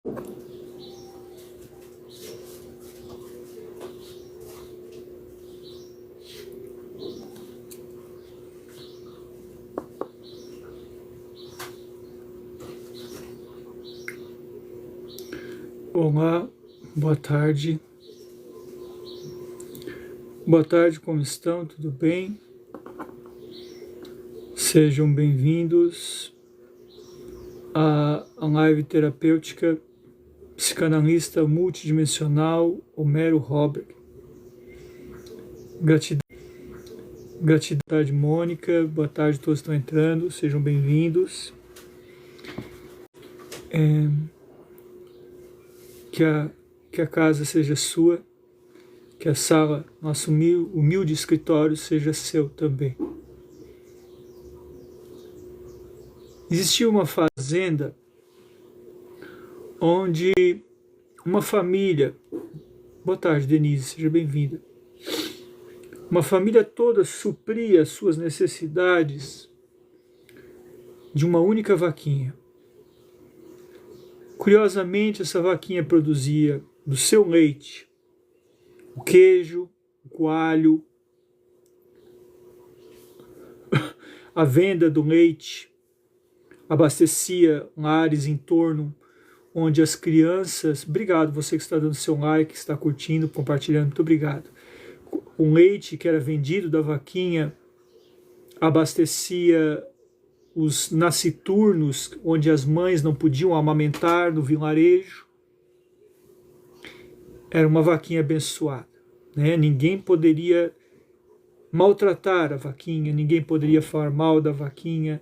Olá, boa tarde. Boa tarde, como estão? Tudo bem? Sejam bem-vindos à live terapêutica psicanalista multidimensional Homero Roberg. Gratidão, Mônica. Boa tarde, todos estão entrando. Sejam bem-vindos. Que a casa seja sua, que a sala, nosso humilde escritório, seja seu também. Existia uma fazenda onde uma família, boa tarde, Denise, seja bem-vinda. Uma família toda supria as suas necessidades de uma única vaquinha. Curiosamente, essa vaquinha produzia do seu leite o queijo, o coalho, a venda do leite abastecia lares em torno onde as crianças... Obrigado, você que está dando seu like, que está curtindo, compartilhando, muito obrigado. O leite que era vendido da vaquinha abastecia os nasciturnos, onde as mães não podiam amamentar no vilarejo. Era uma vaquinha abençoada, né? Ninguém poderia maltratar a vaquinha, ninguém poderia falar mal da vaquinha,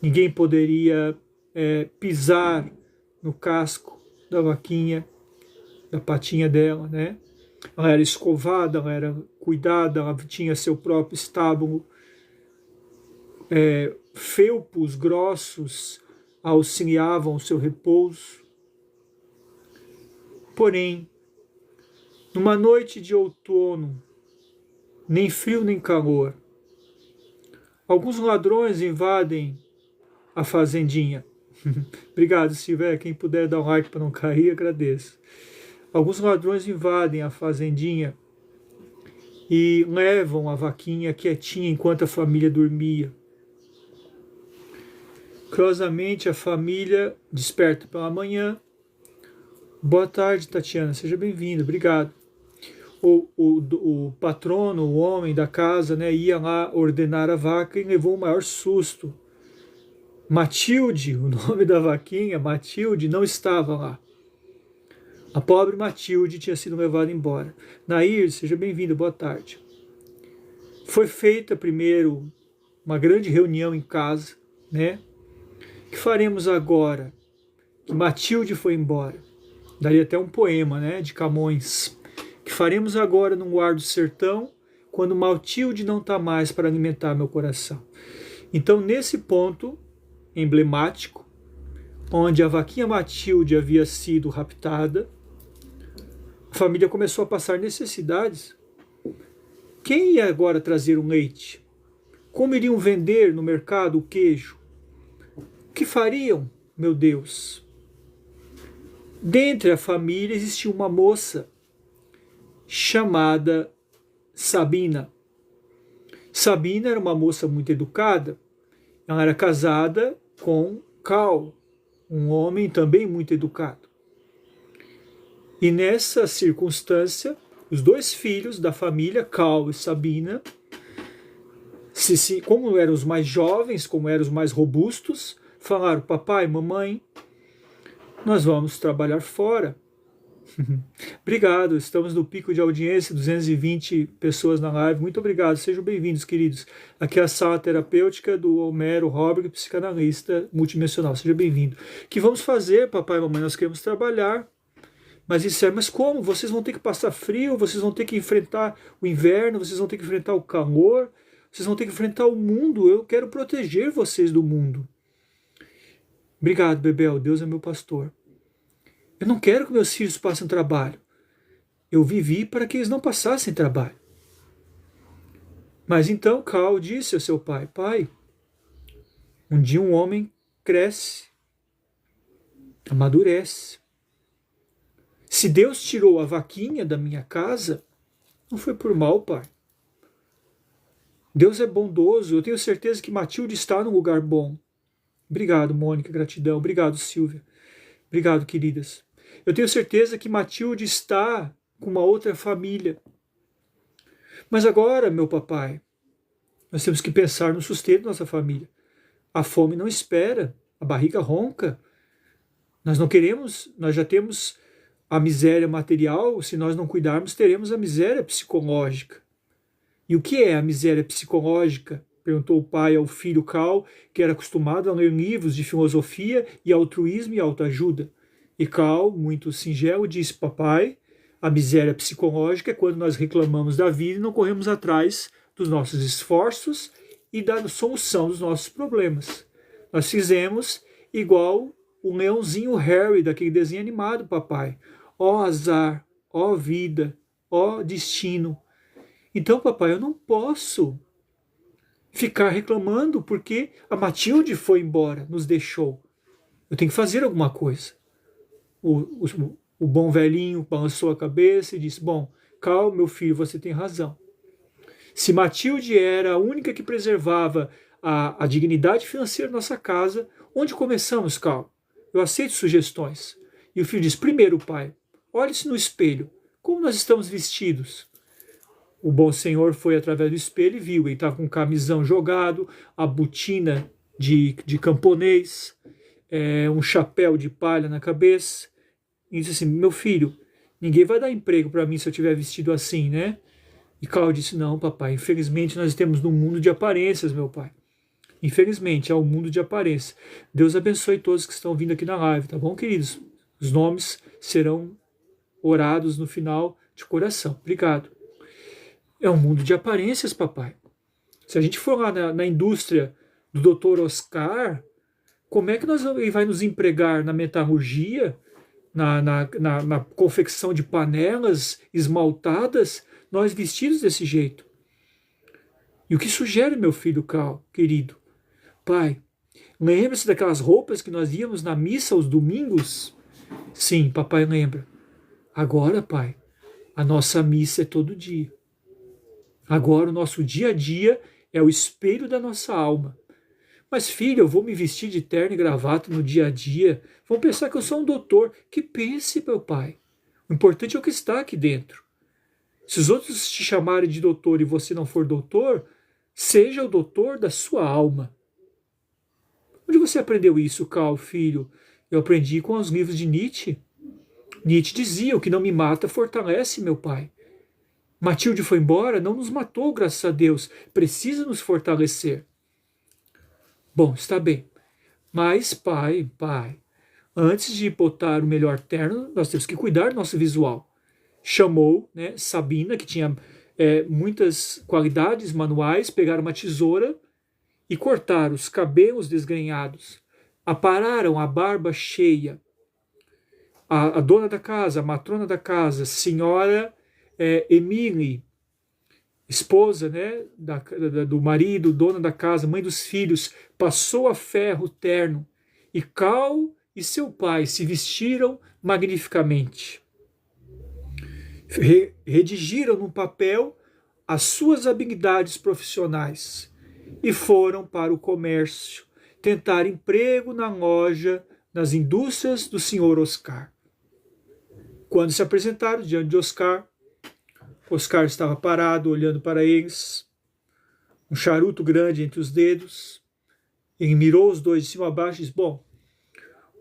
ninguém poderia pisar no casco da vaquinha, da patinha dela, né? Ela era escovada, ela era cuidada, ela tinha seu próprio estábulo, felpos grossos auxiliavam o seu repouso. Porém, numa noite de outono, nem frio nem calor, alguns ladrões invadem a fazendinha. Obrigado, Silvéia. Quem puder dar um like para não cair, agradeço. Alguns ladrões invadem a fazendinha e levam a vaquinha quietinha enquanto a família dormia. Curiosamente, a família desperta pela manhã. Boa tarde, Tatiana. Seja bem-vinda. Obrigado. O patrono, o homem da casa, né, ia lá ordenar a vaca e levou o maior susto. Matilde, o nome da vaquinha, Matilde, não estava lá. A pobre Matilde tinha sido levada embora. Nair, seja bem-vindo, boa tarde. Foi feita primeiro uma grande reunião em casa, né? O que faremos agora? Que Matilde foi embora. Daria até um poema, né, de Camões. O que faremos agora num lugar do sertão, quando Matilde não está mais para alimentar meu coração? Então, nesse ponto emblemático, onde a vaquinha Matilde havia sido raptada, a família começou a passar necessidades. Quem ia agora trazer o leite? Como iriam vender no mercado o queijo? O que fariam, meu Deus? Dentre a família existia uma moça chamada Sabina. Sabina era uma moça muito educada. Ela era casada com Cal, um homem também muito educado. E nessa circunstância, os dois filhos da família, Cal e Sabina, como eram os mais jovens, como eram os mais robustos, falaram: papai, mamãe, nós vamos trabalhar fora. Obrigado, estamos no pico de audiência, 220 pessoas na live, muito obrigado, sejam bem-vindos, queridos. Aqui é a sala terapêutica do Homero Roberg, psicanalista multidimensional, seja bem-vindo. O que vamos fazer, papai e mamãe? Nós queremos trabalhar. Mas como? Vocês vão ter que passar frio, vocês vão ter que enfrentar o inverno, vocês vão ter que enfrentar o calor, vocês vão ter que enfrentar o mundo, eu quero proteger vocês do mundo. Obrigado, Bebel, Deus é meu pastor. Eu não quero que meus filhos passem trabalho. Eu vivi para que eles não passassem trabalho. Mas então Cal disse ao seu pai: pai, um dia um homem cresce, amadurece, Se Deus tirou a vaquinha da minha casa, não foi por mal, Pai. Deus é bondoso. Eu tenho certeza que Matilde está num lugar bom. Obrigado, Mônica, gratidão. Obrigado, Silvia. Obrigado, queridas. Eu tenho certeza que Matilde está com uma outra família. Mas agora, meu papai, nós temos que pensar no sustento da nossa família. A fome não espera, a barriga ronca. Nós não queremos, nós já temos a miséria material, se nós não cuidarmos, teremos a miséria psicológica. E o que é a miséria psicológica? Perguntou o pai ao filho Cal, que era acostumado a ler livros de filosofia e altruísmo e autoajuda. E Cal, muito singelo, disse: papai, a miséria psicológica é quando nós reclamamos da vida e não corremos atrás dos nossos esforços e da solução dos nossos problemas. Nós fizemos igual o leãozinho Harry daquele desenho animado, papai. Ó azar, ó vida, ó destino. Então, papai, eu não posso ficar reclamando porque a Matilde foi embora, nos deixou. Eu tenho que fazer alguma coisa. O bom velhinho balançou a cabeça e disse: bom, calma, meu filho, você tem razão. Se Matilde era a única que preservava a dignidade financeira da nossa casa, onde começamos, Cal? Eu aceito sugestões. E o filho diz: primeiro, pai, olhe-se no espelho. Como nós estamos vestidos? O bom senhor foi através do espelho e viu. Ele estava com um camisão jogado, a botina de camponês, um chapéu de palha na cabeça. E disse assim: meu filho, ninguém vai dar emprego para mim se eu estiver vestido assim, né? E Cal disse: não, papai, infelizmente nós temos num mundo de aparências, meu pai. Infelizmente, é um mundo de aparência. Deus abençoe todos que estão vindo aqui na live, tá bom, queridos? Os nomes serão orados no final de coração. Obrigado. É um mundo de aparências, papai. Se a gente for lá na indústria do Dr. Oscar, como é que ele vai nos empregar na metalurgia, na confecção de panelas esmaltadas, nós vestidos desse jeito? E o que sugere, meu filho Cal, querido? Pai, lembra-se daquelas roupas que nós íamos na missa aos domingos? Sim, papai lembra. Agora, pai, a nossa missa é todo dia. Agora o nosso dia a dia é o espelho da nossa alma. Mas, filho, eu vou me vestir de terno e gravata no dia a dia. Vão pensar que eu sou um doutor. Que pense, meu pai. O importante é o que está aqui dentro. Se os outros te chamarem de doutor e você não for doutor, seja o doutor da sua alma. Onde você aprendeu isso, Cal, filho? Eu aprendi com os livros de Nietzsche. Nietzsche dizia: o que não me mata fortalece, meu pai. Matilde foi embora, não nos matou, graças a Deus. Precisa nos fortalecer. Bom, está bem. Mas, pai, antes de botar o melhor terno, nós temos que cuidar do nosso visual. Chamou, né, Sabina, que tinha muitas qualidades manuais, pegaram uma tesoura e cortaram os cabelos desgrenhados. Apararam a barba cheia. A dona da casa, a matrona da casa, senhora Emile, esposa, né, do marido, dona da casa, mãe dos filhos, passou a ferro o terno, e Cal e seu pai se vestiram magnificamente. Redigiram no papel as suas habilidades profissionais e foram para o comércio tentar emprego na loja, nas indústrias do senhor Oscar. Quando se apresentaram diante de Oscar estava parado, olhando para eles, um charuto grande entre os dedos. Ele mirou os dois de cima a baixo e disse: bom,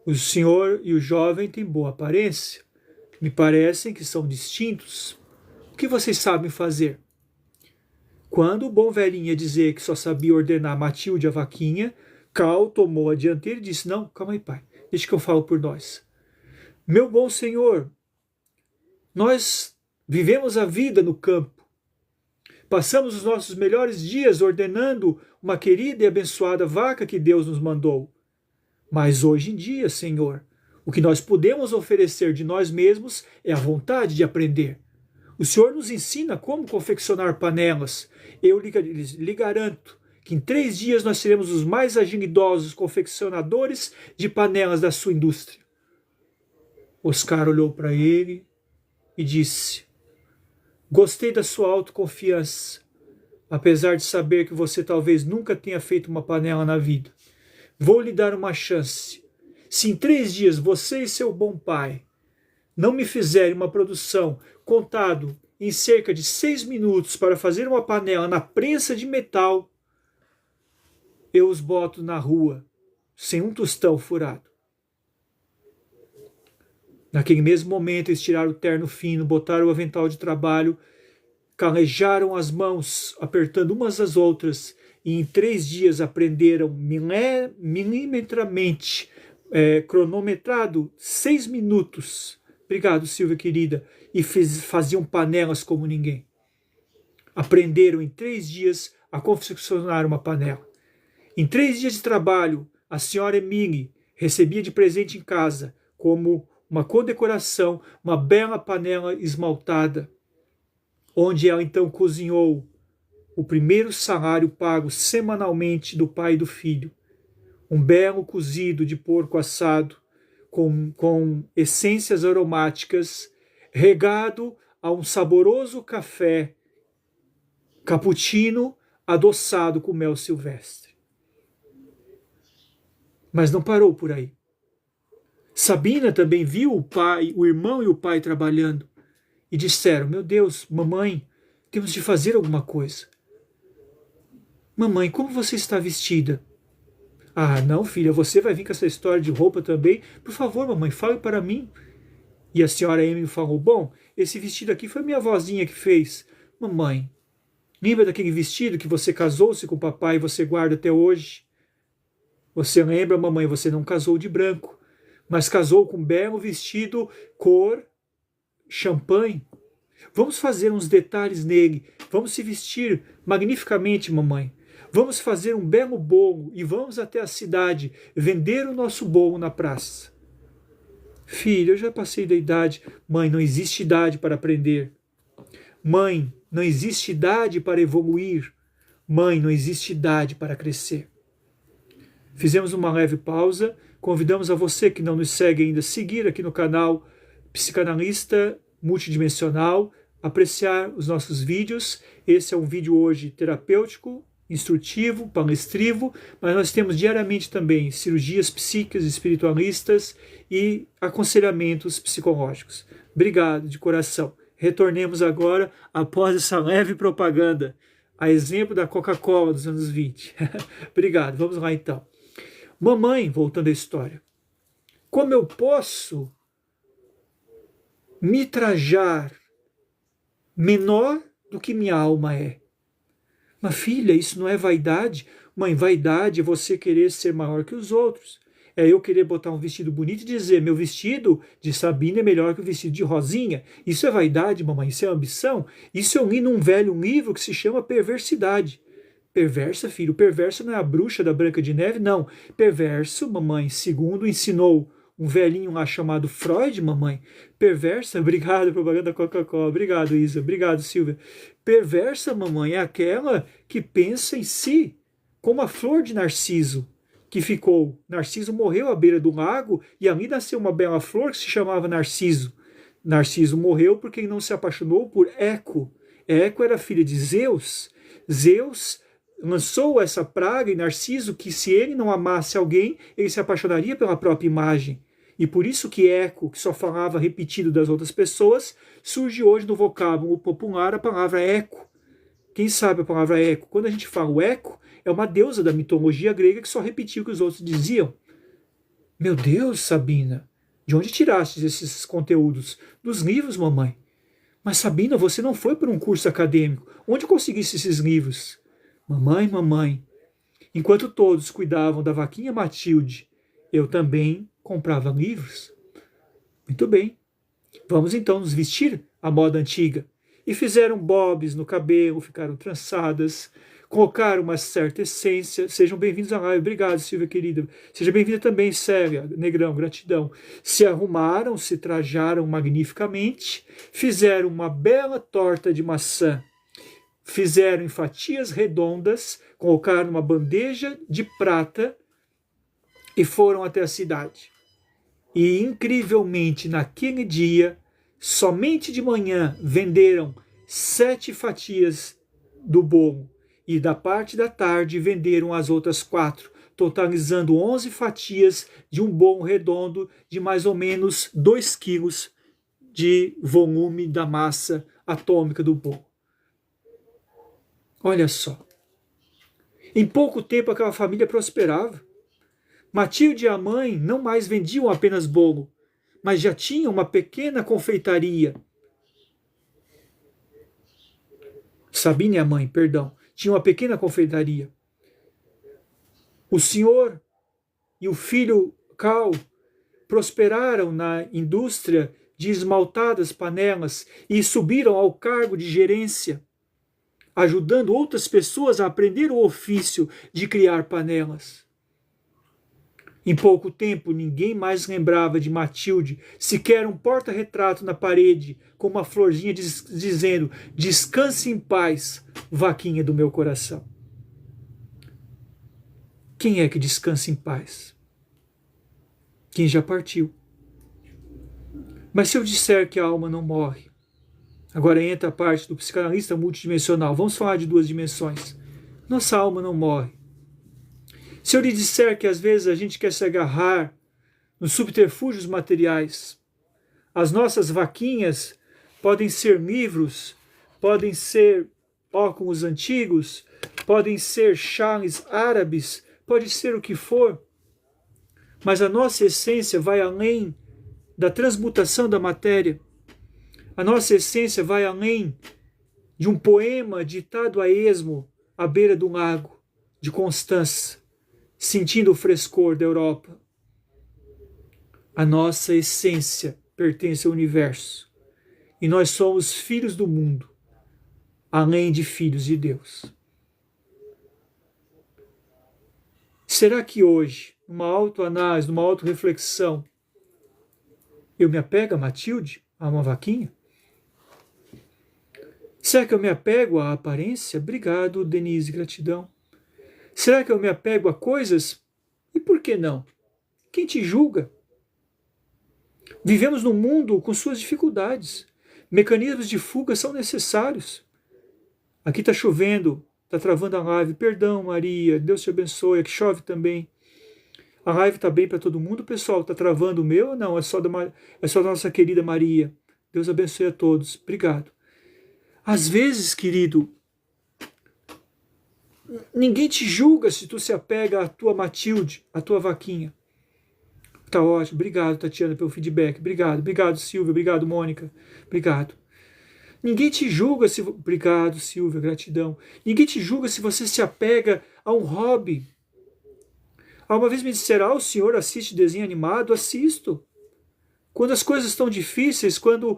o senhor e o jovem têm boa aparência, me parecem que são distintos. O que vocês sabem fazer? Quando o bom velhinho ia dizer que só sabia ordenar Matilde a vaquinha, Cal tomou a dianteira e disse: não, calma aí, pai, deixa que eu falo por nós. Meu bom senhor, nós vivemos a vida no campo. Passamos os nossos melhores dias ordenando uma querida e abençoada vaca que Deus nos mandou. Mas hoje em dia, Senhor, o que nós podemos oferecer de nós mesmos é a vontade de aprender. O Senhor nos ensina como confeccionar panelas. Eu lhe garanto que em 3 dias nós seremos os mais agilidosos confeccionadores de panelas da sua indústria. Oscar olhou para ele e disse: gostei da sua autoconfiança, apesar de saber que você talvez nunca tenha feito uma panela na vida. Vou lhe dar uma chance. Se em 3 dias você e seu bom pai não me fizerem uma produção contado em cerca de 6 minutos para fazer uma panela na prensa de metal, eu os boto na rua, sem um tostão furado. Naquele mesmo momento, eles tiraram o terno fino, botaram o avental de trabalho, calejaram as mãos, apertando umas às outras, e em 3 dias aprenderam milimetramente, cronometrado, 6 minutos. Obrigado, Silvia querida. E faziam panelas como ninguém. Aprenderam em 3 dias a confeccionar uma panela. Em 3 dias de trabalho, a senhora Emile recebia de presente em casa, como uma condecoração, uma bela panela esmaltada, onde ela então cozinhou o primeiro salário pago semanalmente do pai e do filho. Um belo cozido de porco assado, com essências aromáticas, regado a um saboroso café cappuccino adoçado com mel silvestre. Mas não parou por aí. Sabina também viu o pai, o irmão e o pai trabalhando e disseram: meu Deus, mamãe, temos de fazer alguma coisa. Mamãe, como você está vestida? Ah, não, filha, você vai vir com essa história de roupa também? Por favor, mamãe, fale para mim. E a senhora Emily falou: bom, esse vestido aqui foi minha vozinha que fez. Mamãe, lembra daquele vestido que você casou-se com o papai e você guarda até hoje? Você lembra, mamãe, você não casou de branco, mas casou com um belo vestido cor champanhe. Vamos fazer uns detalhes nele, vamos se vestir magnificamente, mamãe. Vamos fazer um belo bolo e vamos até a cidade vender o nosso bolo na praça. Filho, eu já passei da idade. Mãe, não existe idade para aprender. Mãe, não existe idade para evoluir. Mãe, não existe idade para crescer. Fizemos uma leve pausa. Convidamos a você que não nos segue ainda a seguir aqui no canal Psicanalista Multidimensional, apreciar os nossos vídeos. Esse é um vídeo hoje terapêutico, instrutivo, palestrivo, mas nós temos diariamente também cirurgias psíquicas, espiritualistas e aconselhamentos psicológicos. Obrigado de coração. Retornemos agora após essa leve propaganda, a exemplo da Coca-Cola dos anos 20. Obrigado, vamos lá então. Mamãe, voltando à história, como eu posso me trajar menor do que minha alma é? Mas filha, isso não é vaidade? Mãe, vaidade é você querer ser maior que os outros. É eu querer botar um vestido bonito e dizer: meu vestido de Sabina é melhor que o vestido de Rosinha. Isso é vaidade, mamãe? Isso é ambição? Isso eu li num velho livro que se chama Perversidade. Perversa, filho? Perversa não é a bruxa da Branca de Neve, não. Perverso, mamãe, segundo ensinou um velhinho lá chamado Freud, mamãe. Perversa, obrigado, propaganda Coca-Cola. Obrigado, Isa. Obrigado, Silvia. Perversa, mamãe, é aquela que pensa em si, como a flor de Narciso, que ficou. Narciso morreu à beira do lago e ali nasceu uma bela flor que se chamava Narciso. Narciso morreu porque ele não se apaixonou por Eco. Eco era filha de Zeus. Zeus lançou essa praga em Narciso que, se ele não amasse alguém, ele se apaixonaria pela própria imagem. E por isso que Eco, que só falava repetido das outras pessoas, surge hoje no vocábulo popular a palavra eco. Quem sabe a palavra eco? Quando a gente fala o eco, é uma deusa da mitologia grega que só repetia o que os outros diziam. Meu Deus, Sabina, de onde tiraste esses conteúdos? Dos livros, mamãe. Mas Sabina, você não foi por um curso acadêmico. Onde conseguiste esses livros? Mamãe, mamãe, enquanto todos cuidavam da vaquinha Matilde, eu também comprava livros. Muito bem, vamos então nos vestir à moda antiga. E fizeram bobs no cabelo, ficaram trançadas, colocaram uma certa essência. Sejam bem-vindos à live. Obrigado, Silvia querida. Seja bem-vinda também, Célia, Negrão, gratidão. Se arrumaram, se trajaram magnificamente, fizeram uma bela torta de maçã, fizeram em fatias redondas, colocaram numa bandeja de prata e foram até a cidade. E incrivelmente naquele dia, somente de manhã venderam 7 fatias do bolo e da parte da tarde venderam as outras 4, totalizando 11 fatias de um bolo redondo de mais ou menos 2 quilos de volume da massa atômica do bolo. Olha só. Em pouco tempo aquela família prosperava. Matilde e a mãe não mais vendiam apenas bolo, mas já tinham uma pequena confeitaria. Sabine e a mãe, perdão, tinham uma pequena confeitaria. O senhor e o filho Carl prosperaram na indústria de esmaltadas panelas e subiram ao cargo de gerência, ajudando outras pessoas a aprender o ofício de criar panelas. Em pouco tempo, ninguém mais lembrava de Matilde, sequer um porta-retrato na parede, com uma florzinha dizendo: descanse em paz, vaquinha do meu coração. Quem é que descansa em paz? Quem já partiu. Mas se eu disser que a alma não morre, agora entra a parte do psicanalista multidimensional, vamos falar de 2 dimensões. Nossa alma não morre. Se eu lhe disser que às vezes a gente quer se agarrar nos subterfúgios materiais, as nossas vaquinhas podem ser livros, podem ser óculos antigos, podem ser chales árabes, pode ser o que for, mas a nossa essência vai além da transmutação da matéria. A nossa essência vai além de um poema ditado a esmo à beira do lago de Constança, sentindo o frescor da Europa. A nossa essência pertence ao universo e nós somos filhos do mundo, além de filhos de Deus. Será que hoje, numa autoanálise, numa autorreflexão, eu me apego a Matilde, a uma vaquinha? Será que eu me apego à aparência? Obrigado, Denise, gratidão. Será que eu me apego a coisas? E por que não? Quem te julga? Vivemos num mundo com suas dificuldades. Mecanismos de fuga são necessários. Aqui está chovendo, está travando a live. Perdão, Maria, Deus te abençoe. Aqui chove também. A live está bem para todo mundo, pessoal? Está travando o meu ou não? É só da nossa querida Maria. Deus abençoe a todos. Obrigado. Às vezes, querido, ninguém te julga se tu se apega à tua Matilde, à tua vaquinha. Tá ótimo. Obrigado, Tatiana, pelo feedback. Obrigado, Silvia. Obrigado, Mônica. Obrigado. Ninguém te julga se... Obrigado, Silvia. Gratidão. Ninguém te julga se você se apega a um hobby. Uma vez me disseram: o senhor assiste desenho animado? Assisto. Quando as coisas estão difíceis, quando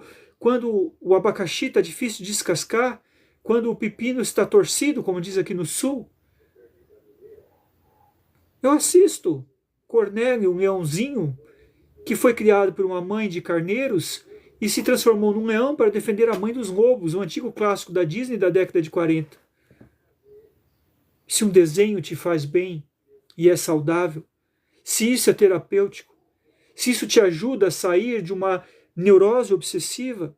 o abacaxi está difícil de descascar, quando o pepino está torcido, como diz aqui no sul, eu assisto. Cornélio, um leãozinho, que foi criado por uma mãe de carneiros e se transformou num leão para defender a mãe dos lobos, um antigo clássico da Disney da década de 40. Se um desenho te faz bem e é saudável, se isso é terapêutico, se isso te ajuda a sair de uma neurose obsessiva,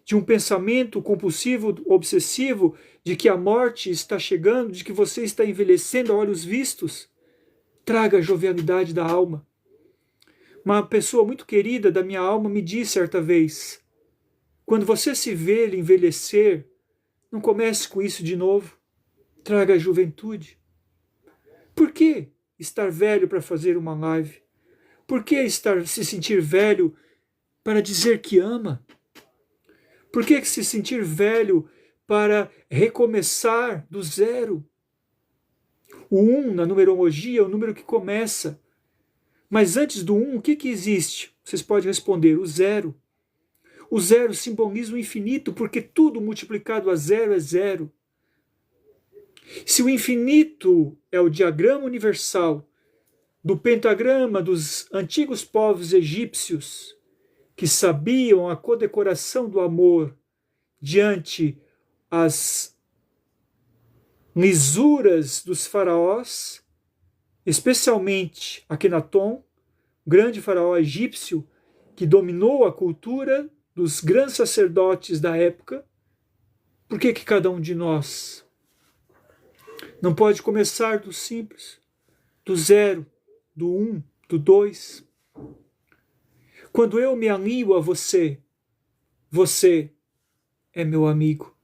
de um pensamento compulsivo obsessivo, de que a morte está chegando, de que você está envelhecendo a olhos vistos, traga a jovialidade da alma. Uma pessoa muito querida da minha alma me disse certa vez: quando você se vê envelhecer, não comece com isso de novo. Traga a juventude. Por que estar velho para fazer uma live? Por que se sentir velho para dizer que ama? Por que se sentir velho para recomeçar do zero? O 1 na numerologia é o número que começa. Mas antes do 1, o que existe? Vocês podem responder: o zero. O zero simboliza o infinito, porque tudo multiplicado a zero é zero. Se o infinito é o diagrama universal do pentagrama dos antigos povos egípcios, que sabiam a condecoração do amor diante as lisuras dos faraós, especialmente Akenaton, grande faraó egípcio que dominou a cultura dos grandes sacerdotes da época, por que cada um de nós não pode começar do simples, do zero, do um, do dois? Quando eu me alinho a você, você é meu amigo.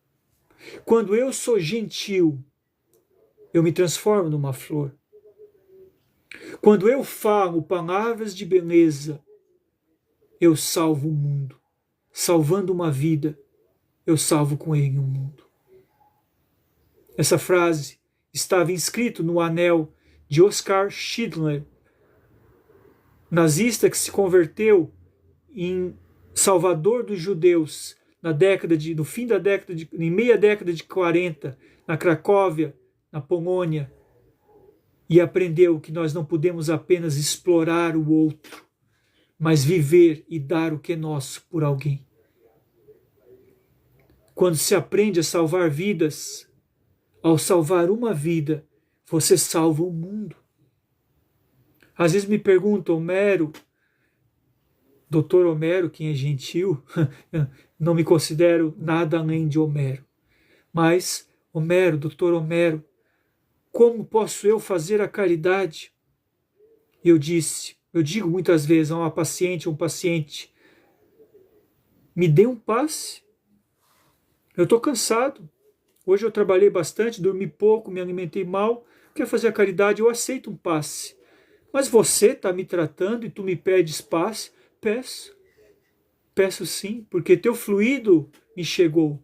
Quando eu sou gentil, eu me transformo numa flor. Quando eu falo palavras de beleza, eu salvo o mundo. Salvando uma vida, eu salvo com ele o mundo. Essa frase estava inscrita no anel de Oskar Schindler, nazista que se converteu em salvador dos judeus no fim da década em meia década de 40, na Cracóvia, na Polônia, e aprendeu que nós não podemos apenas explorar o outro, mas viver e dar o que é nosso por alguém. Quando se aprende a salvar vidas, ao salvar uma vida, você salva o mundo. Às vezes me perguntam, Homero, Doutor Homero, quem é gentil, não me considero nada além de Homero. Mas, Homero, Doutor Homero, como posso eu fazer a caridade? Eu digo muitas vezes a uma paciente, um paciente, me dê um passe. Eu estou cansado. Hoje eu trabalhei bastante, dormi pouco, me alimentei mal. Quer fazer a caridade? Eu aceito um passe. Mas você está me tratando e tu me pedes passe? Peço. Peço sim, porque teu fluido me chegou.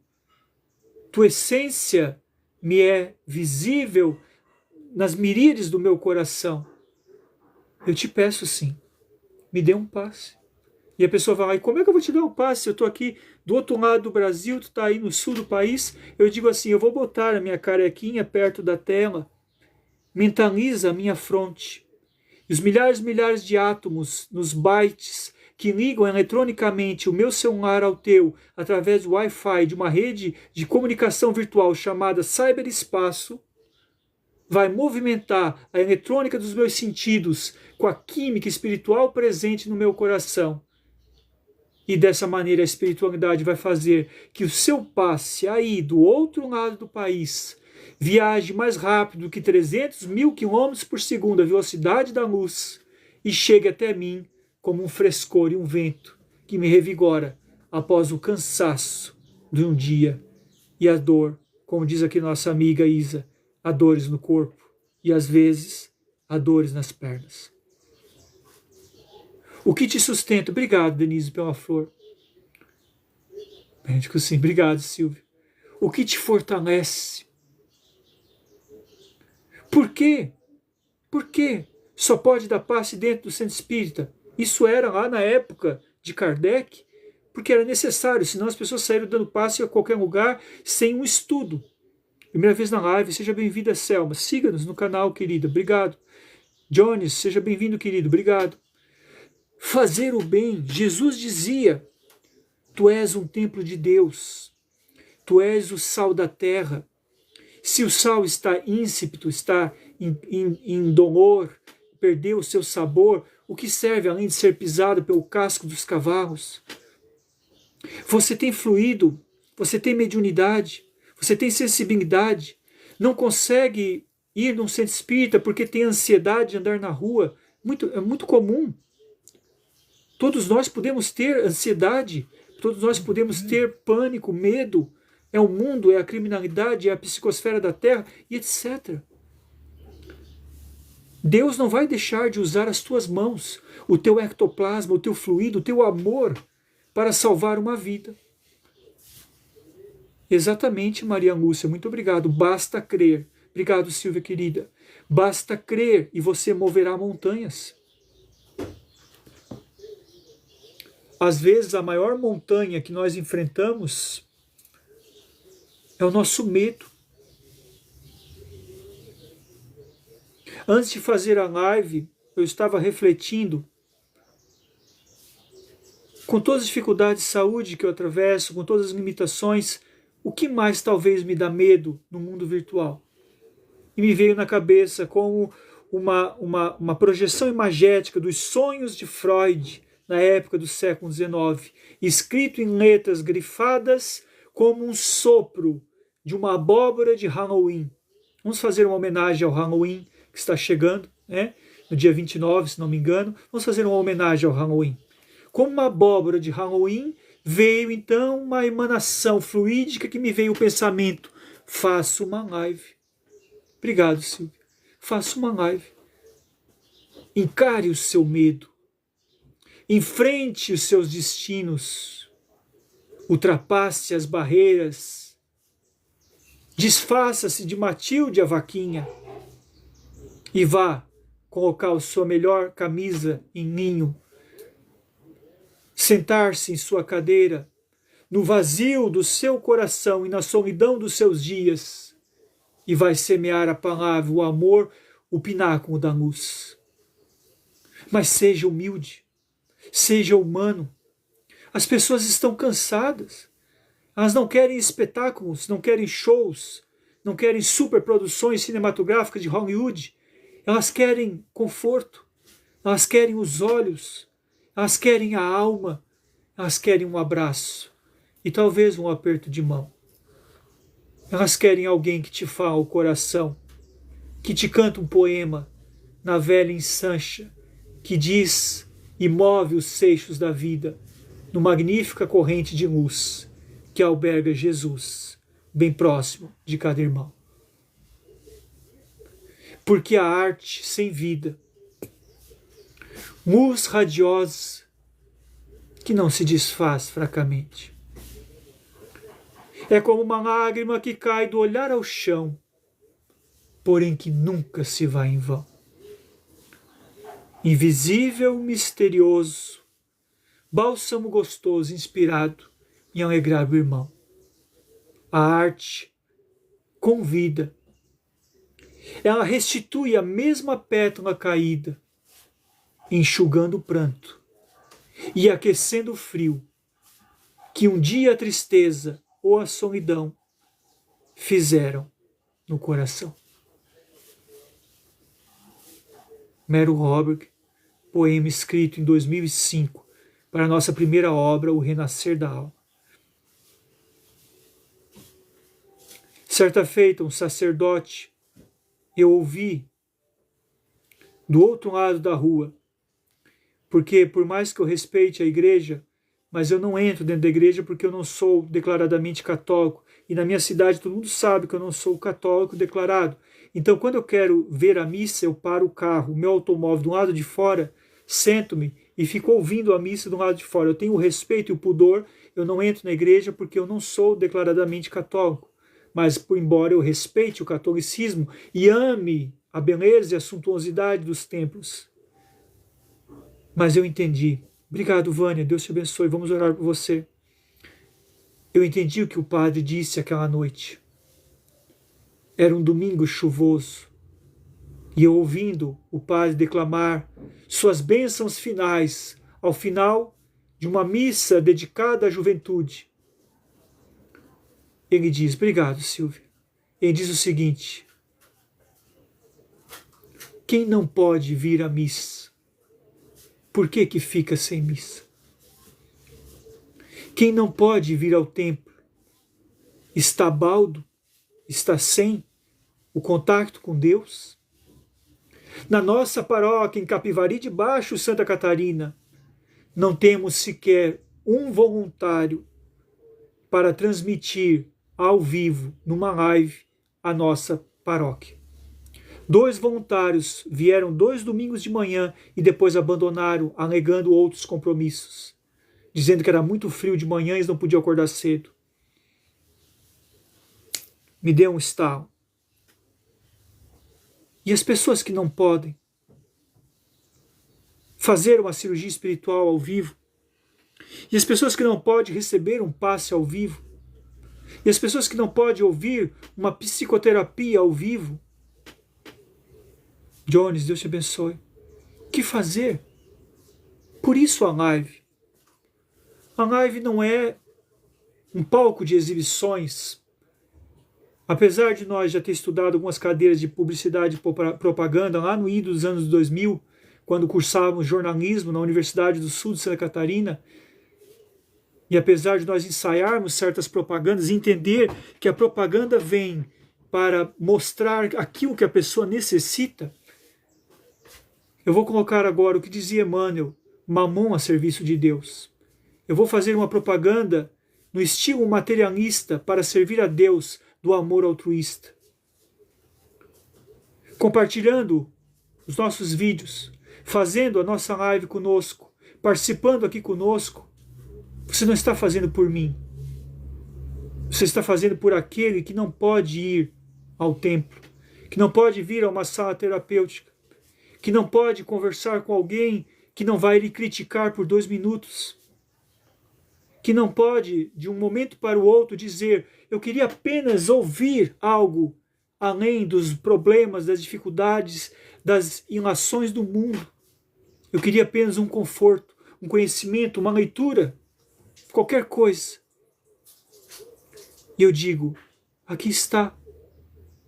Tua essência me é visível nas miríades do meu coração. Eu te peço sim, me dê um passe. E a pessoa vai, como é que eu vou te dar um passe? Eu estou aqui do outro lado do Brasil, tu está aí no sul do país. Eu digo assim, eu vou botar a minha carequinha perto da tela, mentaliza a minha fronte. E os milhares de átomos nos bytes que ligam eletronicamente o meu celular ao teu através do Wi-Fi de uma rede de comunicação virtual chamada cyberespaço, vai movimentar a eletrônica dos meus sentidos com a química espiritual presente no meu coração. E dessa maneira a espiritualidade vai fazer que o seu passe aí do outro lado do país viaje mais rápido que 300 mil quilômetros por segundo, a velocidade da luz, e chegue até mim como um frescor e um vento que me revigora após o cansaço de um dia e a dor, como diz aqui nossa amiga Isa, há dores no corpo e às vezes há dores nas pernas. O que te sustenta? Obrigado, Denise, pela flor. Médico, sim. Obrigado, Silvio. O que te fortalece? Por quê? Por quê? Só pode dar passe dentro do centro espírita. Isso era lá na época de Kardec, porque era necessário, senão as pessoas saíram dando passe a qualquer lugar sem um estudo. Primeira vez na live, seja bem-vinda, Selma. Siga-nos no canal, querida. Obrigado. Jones, seja bem-vindo, querido. Obrigado. Fazer o bem. Jesus dizia, tu és um templo de Deus. Tu és o sal da terra. Se o sal está ínsipito, está em dolor, perdeu o seu sabor, o que serve além de ser pisado pelo casco dos cavalos? Você tem fluido, você tem mediunidade, você tem sensibilidade, não consegue ir num centro espírita porque tem ansiedade de andar na rua, é muito comum. Todos nós podemos ter ansiedade, todos nós podemos ter pânico, medo. É o mundo, é a criminalidade, é a psicosfera da Terra e etc. Deus não vai deixar de usar as tuas mãos, o teu ectoplasma, o teu fluido, o teu amor para salvar uma vida. Exatamente, Maria Lúcia, muito obrigado. Basta crer. Obrigado, Silvia, querida. Basta crer e você moverá montanhas. Às vezes, a maior montanha que nós enfrentamos é o nosso medo. Antes de fazer a live, eu estava refletindo com todas as dificuldades de saúde que eu atravesso, com todas as limitações, o que mais talvez me dá medo no mundo virtual? E me veio na cabeça como uma projeção imagética dos sonhos de Freud na época do século XIX, escrito em letras grifadas como um sopro de uma abóbora de Halloween. Vamos fazer uma homenagem ao Halloween que está chegando, né? No dia 29, se não me engano. Vamos fazer uma homenagem ao Halloween. Como uma abóbora de Halloween, veio então uma emanação fluídica que me veio o pensamento: faço uma live. Obrigado, Silvia. Faça uma live. Encare o seu medo. Enfrente os seus destinos. Ultrapasse as barreiras. Desfaça-se de Matilde a vaquinha. E vá colocar a sua melhor camisa em ninho. Sentar-se em sua cadeira, no vazio do seu coração e na solidão dos seus dias. E vai semear a palavra, o amor, o pináculo da luz. Mas seja humilde, seja humano. As pessoas estão cansadas. Elas não querem espetáculos, não querem shows, não querem superproduções cinematográficas de Hollywood. Elas querem conforto, elas querem os olhos, elas querem a alma, elas querem um abraço e talvez um aperto de mão. Elas querem alguém que te fala o coração, que te canta um poema na velha ensancha, que diz e move os seixos da vida no magnífica corrente de luz que alberga Jesus, bem próximo de cada irmão. Porque a arte sem vida, luz radiosa que não se desfaz fracamente. É como uma lágrima que cai do olhar ao chão, porém que nunca se vai em vão. Invisível, misterioso, bálsamo gostoso, inspirado em alegrar o irmão. A arte convida. Ela restitui a mesma pétala caída, enxugando o pranto e aquecendo o frio que um dia a tristeza ou a solidão fizeram no coração. Mero Roberg, poema escrito em 2005 para a nossa primeira obra, O Renascer da Alma. Certa feita, um sacerdote, eu ouvi do outro lado da rua, porque por mais que eu respeite a igreja, mas eu não entro dentro da igreja porque eu não sou declaradamente católico. E na minha cidade todo mundo sabe que eu não sou católico declarado. Então quando eu quero ver a missa, eu paro o carro, o meu automóvel do lado de fora, sento-me e fico ouvindo a missa do lado de fora. Eu tenho o respeito e o pudor, eu não entro na igreja porque eu não sou declaradamente católico. Mas por embora eu respeite o catolicismo e ame a beleza e a suntuosidade dos templos. Mas eu entendi. Obrigado, Vânia. Deus te abençoe. Vamos orar por você. Eu entendi o que o padre disse aquela noite. Era um domingo chuvoso. E eu ouvindo o padre declamar suas bênçãos finais ao final de uma missa dedicada à juventude. Ele diz, obrigado, Silvia. Ele diz o seguinte: quem não pode vir à missa, por que que fica sem missa? Quem não pode vir ao templo, está baldo, está sem o contato com Deus? Na nossa paróquia, em Capivari de Baixo, Santa Catarina, não temos sequer um voluntário para transmitir ao vivo, numa live, a nossa paróquia. 2 voluntários vieram 2 domingos de manhã e depois abandonaram, alegando outros compromissos, dizendo que era muito frio de manhã e eles não podiam acordar cedo. Me deu um estalo. E as pessoas que não podem fazer uma cirurgia espiritual ao vivo, e as pessoas que não podem receber um passe ao vivo, e as pessoas que não podem ouvir uma psicoterapia ao vivo, Jones, Deus te abençoe. O que fazer? Por isso a live. A live não é um palco de exibições. Apesar de nós já ter estudado algumas cadeiras de publicidade e propaganda lá no início dos anos 2000, quando cursávamos jornalismo na Universidade do Sul de Santa Catarina, e apesar de nós ensaiarmos certas propagandas, entender que a propaganda vem para mostrar aquilo que a pessoa necessita, eu vou colocar agora o que dizia Emmanuel, Mamon a serviço de Deus. Eu vou fazer uma propaganda no estilo materialista para servir a Deus do amor altruísta. Compartilhando os nossos vídeos, fazendo a nossa live conosco, participando aqui conosco, você não está fazendo por mim. Você está fazendo por aquele que não pode ir ao templo, que não pode vir a uma sala terapêutica, que não pode conversar com alguém que não vai lhe criticar por 2 minutos, que não pode, de um momento para o outro, dizer: eu queria apenas ouvir algo além dos problemas, das dificuldades, das ilações do mundo. Eu queria apenas um conforto, um conhecimento, uma leitura, qualquer coisa. E eu digo: aqui está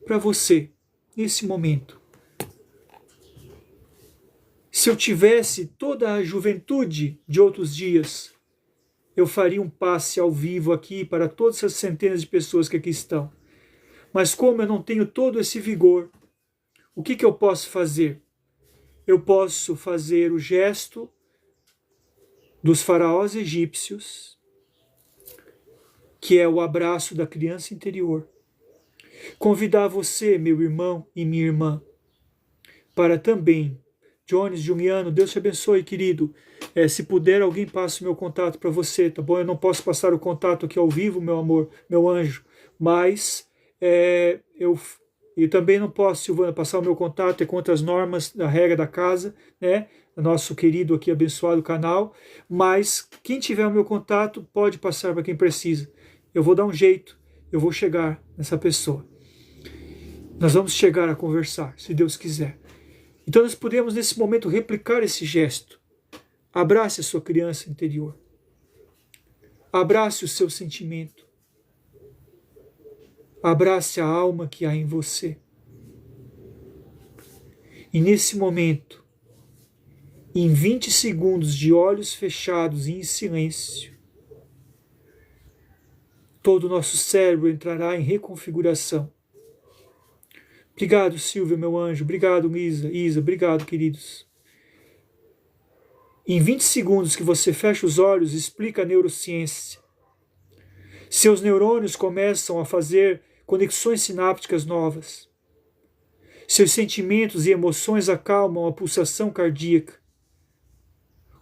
para você, nesse momento. Se eu tivesse toda a juventude de outros dias, eu faria um passe ao vivo aqui para todas essas centenas de pessoas que aqui estão. Mas como eu não tenho todo esse vigor, o que eu posso fazer? Eu posso fazer o gesto dos faraós egípcios, que é o abraço da criança interior. Convidar você, meu irmão e minha irmã, para também, Jones, Juliano, Deus te abençoe, querido. Se puder, alguém passe o meu contato para você, tá bom? Eu não posso passar o contato aqui ao vivo, meu amor, meu anjo, mas eu também não posso, Silvana, passar o meu contato, é contra as normas da regra da casa, né? Nosso querido aqui abençoado canal, mas quem tiver o meu contato pode passar para quem precisa. Eu vou dar um jeito, eu vou chegar nessa pessoa. Nós vamos chegar a conversar, se Deus quiser. Então nós podemos nesse momento replicar esse gesto. Abrace a sua criança interior. Abrace o seu sentimento. Abrace a alma que há em você. E nesse momento, em 20 segundos de olhos fechados e em silêncio, todo o nosso cérebro entrará em reconfiguração. Obrigado, Silvia, meu anjo. Obrigado, Isa. Obrigado, queridos. Em 20 segundos que você fecha os olhos, explica a neurociência. Seus neurônios começam a fazer conexões sinápticas novas. Seus sentimentos e emoções acalmam a pulsação cardíaca.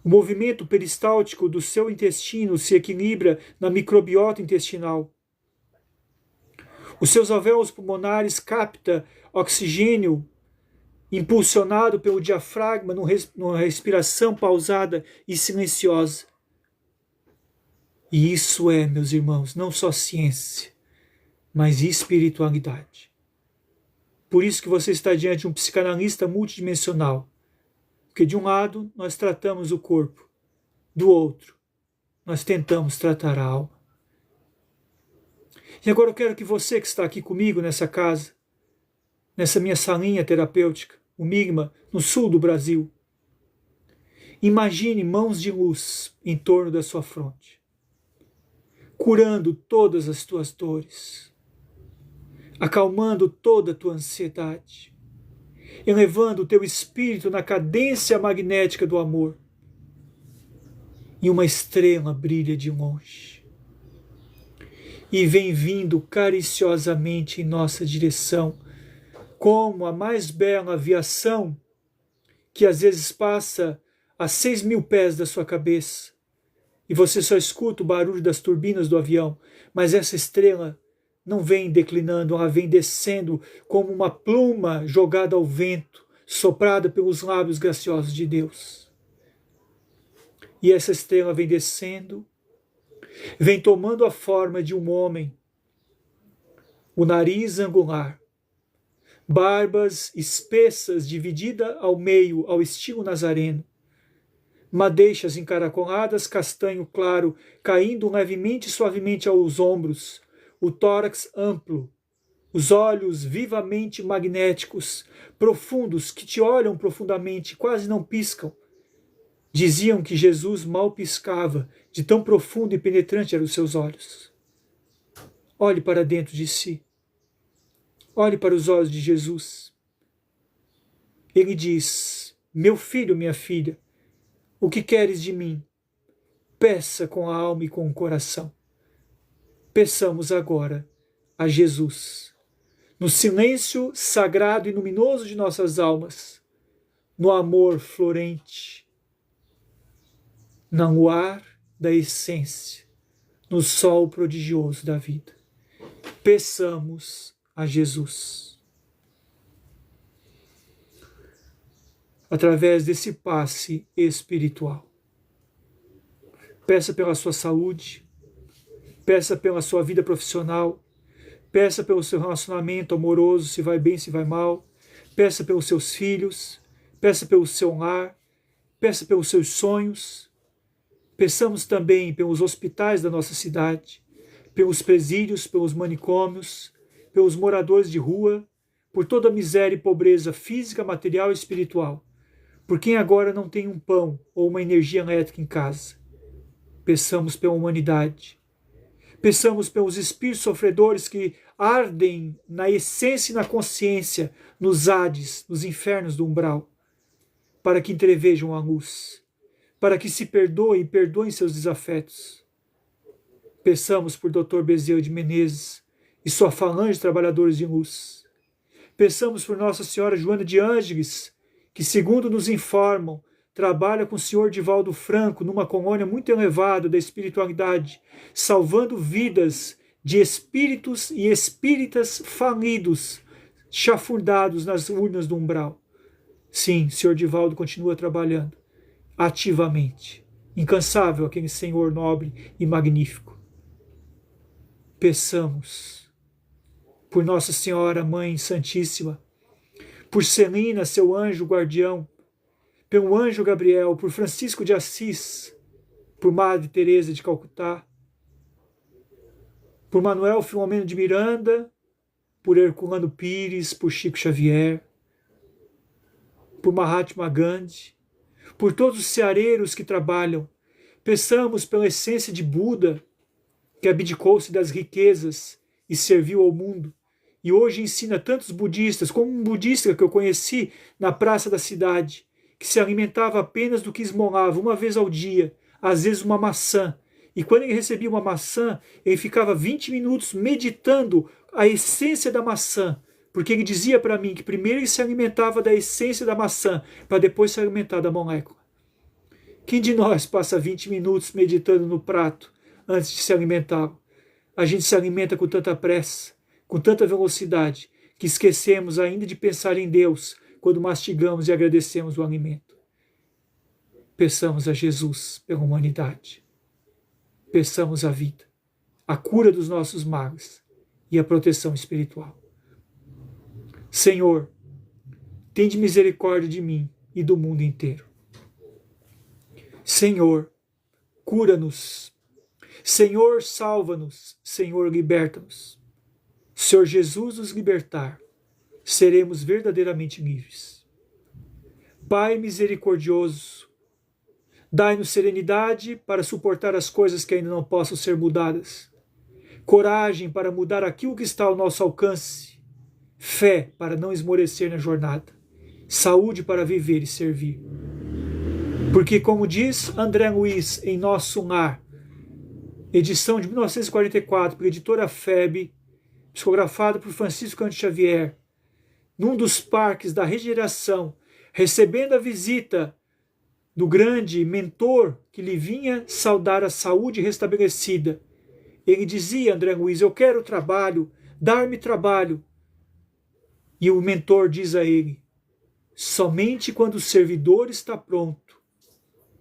O movimento peristáltico do seu intestino se equilibra na microbiota intestinal. Os seus alvéolos pulmonares captam oxigênio impulsionado pelo diafragma numa respiração pausada e silenciosa. E isso é, meus irmãos, não só ciência, mas espiritualidade. Por isso que você está diante de um psicanalista multidimensional. Porque de um lado nós tratamos o corpo, do outro nós tentamos tratar a alma. E agora eu quero que você que está aqui comigo nessa casa, nessa minha salinha terapêutica, o Migma, no sul do Brasil, imagine mãos de luz em torno da sua fronte, curando todas as tuas dores, acalmando toda a tua ansiedade, elevando o teu espírito na cadência magnética do amor. E uma estrela brilha de longe e vem vindo cariciosamente em nossa direção, como a mais bela aviação que às vezes passa a 6.000 pés da sua cabeça e você só escuta o barulho das turbinas do avião, mas essa estrela não vem declinando, ela vem descendo como uma pluma jogada ao vento, soprada pelos lábios graciosos de Deus. E essa estrela vem descendo, vem tomando a forma de um homem, o nariz angular, barbas espessas dividida ao meio ao estilo nazareno, madeixas encaracoladas, castanho claro, caindo levemente e suavemente aos ombros, o tórax amplo, os olhos vivamente magnéticos, profundos, que te olham profundamente, quase não piscam. Diziam que Jesus mal piscava, de tão profundo e penetrante eram os seus olhos. Olhe para dentro de si. Olhe para os olhos de Jesus. Ele diz: meu filho, minha filha, o que queres de mim? Peça com a alma e com o coração. Peçamos agora a Jesus, no silêncio sagrado e luminoso de nossas almas, no amor florente, no ar da essência, no sol prodigioso da vida. Peçamos a Jesus. Através desse passe espiritual. Peça pela sua saúde, peça pela sua vida profissional, peça pelo seu relacionamento amoroso, se vai bem, se vai mal, peça pelos seus filhos, peça pelo seu lar, peça pelos seus sonhos. Peçamos também pelos hospitais da nossa cidade, pelos presídios, pelos manicômios, pelos moradores de rua, por toda a miséria e pobreza física, material e espiritual, por quem agora não tem um pão ou uma energia elétrica em casa. Peçamos pela humanidade. Peçamos pelos espíritos sofredores que ardem na essência e na consciência, nos Hades, nos infernos do umbral, para que entrevejam a luz, para que se perdoem e perdoem seus desafetos. Peçamos por Dr. Bezerra de Menezes e sua falange de trabalhadores de luz. Peçamos por Nossa Senhora Joana de Ângeles, que, segundo nos informam, trabalha com o senhor Divaldo Franco numa colônia muito elevada da espiritualidade, salvando vidas de espíritos e espíritas falidos, chafurdados nas urnas do umbral. Sim, o senhor Divaldo continua trabalhando ativamente, incansável, aquele senhor nobre e magnífico. Peçamos por Nossa Senhora Mãe Santíssima, por Celina, seu anjo guardião, pelo anjo Gabriel, por Francisco de Assis, por Madre Teresa de Calcutá, por Manuel Filomeno de Miranda, por Herculano Pires, por Chico Xavier, por Mahatma Gandhi, por todos os ceareiros que trabalham. Peçamos pela essência de Buda, que abdicou-se das riquezas e serviu ao mundo, e hoje ensina tantos budistas, como um budista que eu conheci na praça da cidade, que se alimentava apenas do que esmolava uma vez ao dia, às vezes uma maçã. E quando ele recebia uma maçã, ele ficava 20 minutos meditando a essência da maçã, porque ele dizia para mim que primeiro ele se alimentava da essência da maçã, para depois se alimentar da molécula. Quem de nós passa 20 minutos meditando no prato antes de se alimentar? A gente se alimenta com tanta pressa, com tanta velocidade, que esquecemos ainda de pensar em Deus quando mastigamos e agradecemos o alimento. Peçamos a Jesus pela humanidade. Peçamos a vida, a cura dos nossos males e a proteção espiritual. Senhor, tende misericórdia de mim e do mundo inteiro. Senhor, cura-nos. Senhor, salva-nos. Senhor, liberta-nos. Senhor Jesus nos libertar, seremos verdadeiramente livres. Pai misericordioso, dai-nos serenidade para suportar as coisas que ainda não possam ser mudadas, coragem para mudar aquilo que está ao nosso alcance, fé para não esmorecer na jornada, saúde para viver e servir. Porque, como diz André Luiz em Nosso Lar, edição de 1944, pela editora FEB, psicografado por Francisco Cândido Xavier, num dos parques da regeneração, recebendo a visita do grande mentor que lhe vinha saudar a saúde restabelecida. Ele dizia, André Luiz, eu quero trabalho, dar-me trabalho. E o mentor diz a ele, somente quando o servidor está pronto,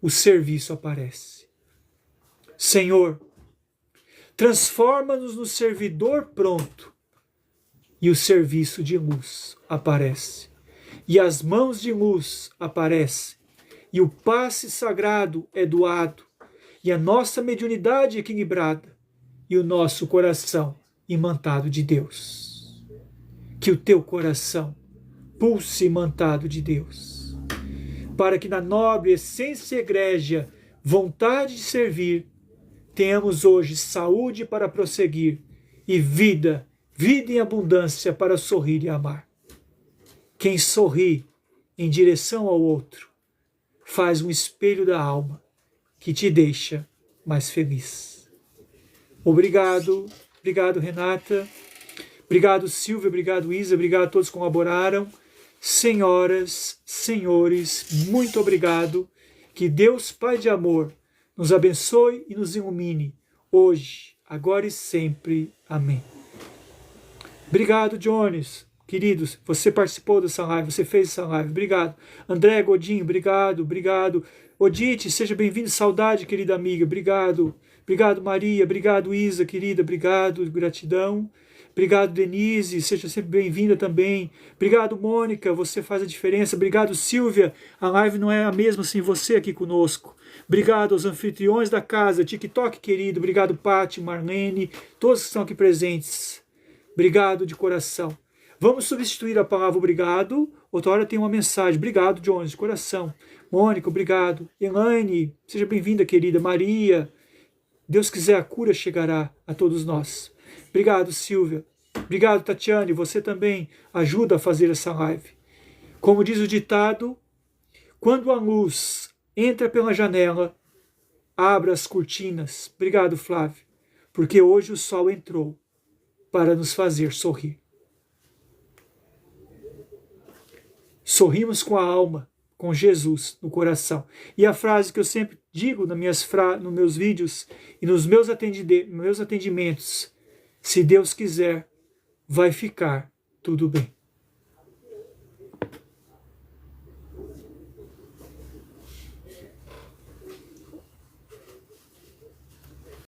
o serviço aparece. Senhor, transforma-nos no servidor pronto e o serviço de luz aparece. E as mãos de luz aparecem. E o passe sagrado é doado. E a nossa mediunidade equilibrada. E o nosso coração imantado de Deus. que o teu coração pulse imantado de Deus, para que na nobre essência egrégia, vontade de servir, tenhamos hoje saúde para prosseguir e vida em abundância para sorrir e amar. Quem sorri em direção ao outro faz um espelho da alma que te deixa mais feliz. Obrigado Renata, obrigado Silvia, obrigado Isa, obrigado a todos que colaboraram. Senhoras, senhores, muito obrigado. Que Deus Pai de amor nos abençoe e nos ilumine, hoje, agora e sempre. Amém. Obrigado, Jones, queridos, você participou dessa live, você fez essa live, obrigado. André Godinho, obrigado. Odite, seja bem-vindo, saudade, querida amiga, obrigado. Obrigado, Maria, obrigado, Isa, querida, obrigado, gratidão. Obrigado, Denise, seja sempre bem-vinda também. Obrigado, Mônica, você faz a diferença. Obrigado, Silvia, a live não é a mesma sem você aqui conosco. Obrigado aos anfitriões da casa, TikTok querido, obrigado, Pati, Marlene, todos que estão aqui presentes. Obrigado de coração. Vamos substituir a palavra obrigado. Outra hora tem uma mensagem. Obrigado, Jones, de coração. Mônica, obrigado. Elaine, seja bem-vinda, querida. Maria, Deus quiser, a cura chegará a todos nós. Obrigado, Silvia. Obrigado, Tatiane. Você também ajuda a fazer essa live. Como diz o ditado, quando a luz entra pela janela, abra as cortinas. Obrigado, Flávio. Porque hoje o sol entrou para nos fazer sorrir. Sorrimos com a alma, com Jesus no coração. E a frase que eu sempre digo nos meus vídeos e nos meus atendimentos, se Deus quiser, vai ficar tudo bem.